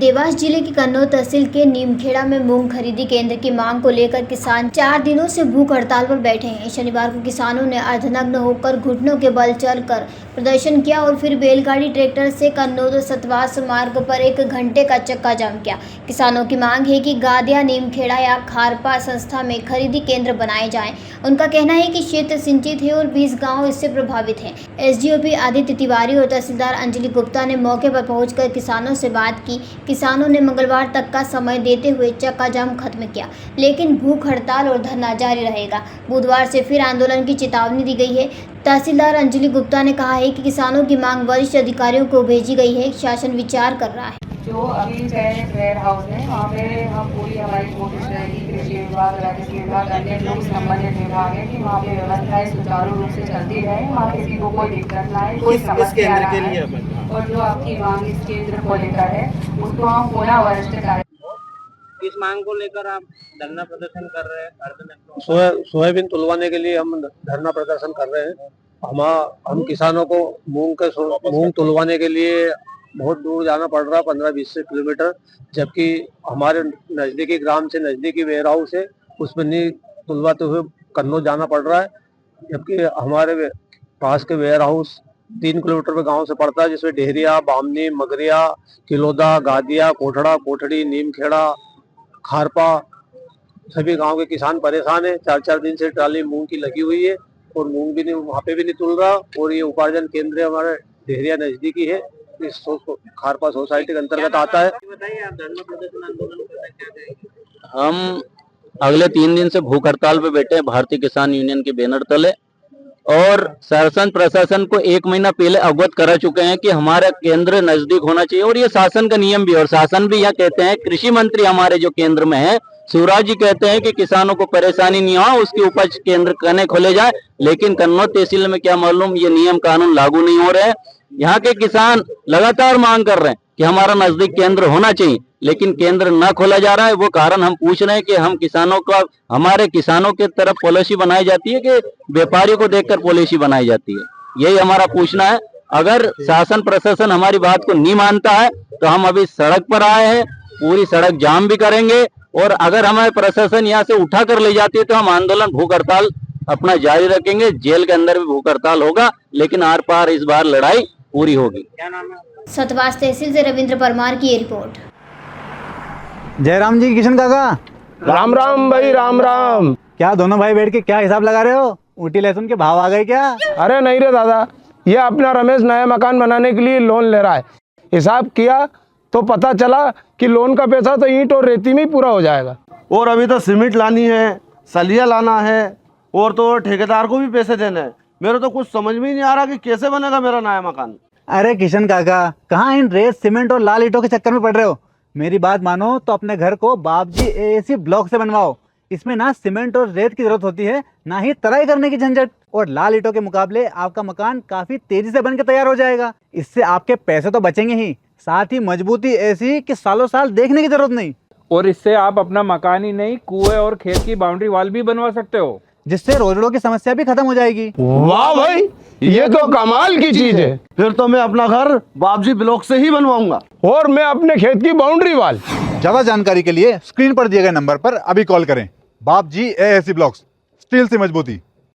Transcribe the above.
देवास जिले की कन्नौज तहसील के नीमखेड़ा में मूंग खरीदी केंद्र की मांग को लेकर किसान 4 दिनों से भूख हड़ताल पर बैठे हैं। शनिवार को किसानों ने अर्धनग्न होकर घुटनों के बल चलकर प्रदर्शन किया और फिर बैलगाड़ी ट्रैक्टर से कन्नौज सतवास मार्ग पर 1 घंटे का चक्का जाम किया। किसानों की मांग है कि गादिया, नीमखेड़ा या खारपा संस्था में खरीदी केंद्र बनाए जाएं। उनका कहना है कि क्षेत्र सिंचित है और 20 गाँव इससे प्रभावित हैं। एसडीओपी आदित्य तिवारी और तहसीलदार अंजलि गुप्ता ने मौके पर पहुंचकर किसानों से बात की। किसानों ने मंगलवार तक का समय देते हुए चक्का जाम खत्म किया, लेकिन भूख हड़ताल और धरना जारी रहेगा। बुधवार से फिर आंदोलन की चेतावनी दी गई है। तहसीलदार अंजलि गुप्ता ने कहा है कि किसानों की मांग वरिष्ठ अधिकारियों को भेजी गई है, शासन विचार कर रहा है। जो अभी चयनित वेयर हाउस है वहाँ पे हम पूरी हमारी कोशिश रहेगी, कृषि विभाग, राजस्व विभाग, अन्य लोग संबंधित विभाग है कि वहाँ पे व्यवस्थाएं सुचारू रूप से चलती रहे, वहाँ किसी को कोई दिक्कत ना आए, कोई समस्या ना आए। और जो आपकी मांग इस केंद्र को लेकर है उसको हम पुनः वरिष्ठ इस मांग को लेकर आप धरना प्रदर्शन कर रहे हैं। सोयाबीन तुलवाने के लिए हम धरना प्रदर्शन कर रहे हैं। हम किसानों को मूंग तुलवाने के लिए बहुत दूर जाना पड़ रहा है, 15-20 किलोमीटर, जबकि हमारे नजदीकी ग्राम से नजदीकी वेयर हाउस है, उसमें नहीं तुलवाते हुए कन्नौज जाना पड़ रहा है। जबकि हमारे पास के वेयर हाउस 3 किलोमीटर पे गांव से पड़ता है, जिसमें डेहरिया, बामनी, मगरिया, किलोदा, गादिया, कोठड़ा, कोठड़ी, नीमखेड़ा, खारपा सभी गांव के किसान परेशान है। 4-4 दिन से ट्राली मूंग की लगी हुई है और मूंग भी नहीं, वहाँ पे भी नहीं तुल रहा। और ये उपार्जन केंद्र हमारे डेहरिया नजदीकी है, इस खारपा सोसाइटी के अंतर्गत आता है। बताइए, आप धरना प्रदर्शन आंदोलन करना क्या चाहेंगे? हम अगले 3 दिन से भूख हड़ताल पे बैठे हैं भारतीय किसान यूनियन के बैनर तले, और शासन प्रशासन को 1 महीना पहले अवगत करा चुके हैं कि हमारा केंद्र नजदीक होना चाहिए, और ये शासन का नियम भी। और शासन भी यहाँ कहते हैं, कृषि मंत्री हमारे जो केंद्र में है शिवराज जी, कहते हैं कि किसानों को परेशानी नहीं हो, उसकी उपज केंद्र कने खोले जाए। लेकिन कन्नौज तहसील में क्या मालूम, ये नियम कानून लागू नहीं हो रहे हैं। यहाँ के किसान लगातार मांग कर रहे हैं कि हमारा नजदीक केंद्र होना चाहिए, लेकिन केंद्र न खोला जा रहा है। वो कारण हम पूछ रहे हैं कि हम किसानों का, हमारे किसानों की तरफ पॉलिसी बनाई जाती है कि व्यापारियों को देखकर पॉलिसी बनाई जाती है, यही हमारा पूछना है। अगर शासन प्रशासन हमारी बात को नहीं मानता है तो हम अभी सड़क पर आए हैं, पूरी सड़क जाम भी करेंगे। और अगर हमारे प्रशासन यहाँ से उठा कर ले जाती है तो हम आंदोलन, भूख हड़ताल अपना जारी रखेंगे। जेल के अंदर भी भूख हड़ताल होगा, लेकिन आर पार इस बार लड़ाई पूरी होगी। क्या नाम है? सतवास तहसील से रविंद्र परमार की ये रिपोर्ट। जयराम जी, किशन काका, राम राम भाई, राम राम। क्या दोनों भाई बैठ के क्या हिसाब लगा रहे हो? ऊटी लहसुन के भाव आ गए क्या? अरे नहीं रे दादा, ये अपना रमेश नया मकान बनाने के लिए लोन ले रहा है। हिसाब किया तो पता चला कि लोन का पैसा तो ईंट और रेती में ही पूरा हो जाएगा। और अभी तो सीमेंट लानी है, सलिया लाना है, और तो ठेकेदार को भी पैसे देने हैं। मेरे तो कुछ समझ में ही नहीं आ रहा कि कैसे बनेगा मेरा नया मकान। अरे किशन काका, कहाँ इन रेत, सीमेंट और लाल ईंटों के चक्कर में पड़ रहे हो? मेरी बात मानो तो अपने घर को बाबजी एएसी ब्लॉक से बनवाओ। इसमें ना सीमेंट और रेत की जरूरत होती है, ना ही तराई करने की झंझट। और लाल ईंटों के मुकाबले आपका मकान काफी तेजी से बनकर तैयार हो जाएगा। इससे आपके पैसे तो बचेंगे ही, साथ ही मजबूती ऐसी कि सालों साल देखने की जरूरत नहीं। और इससे आप अपना मकान ही नहीं, कुएं और खेत की बाउंड्री वॉल भी बनवा सकते हो, जिससे रोजड़ों की समस्या भी खत्म हो जाएगी। वाह भाई, ये तो कमाल की चीज है। फिर तो मैं अपना घर बाबजी ब्लॉक से ही बनवाऊंगा, और मैं अपने खेत की बाउंड्री वाल। ज्यादा जानकारी के लिए स्क्रीन पर दिए गए नंबर पर अभी कॉल करें। बाबजी एएसी ब्लॉक्स, स्टील से मजबूती।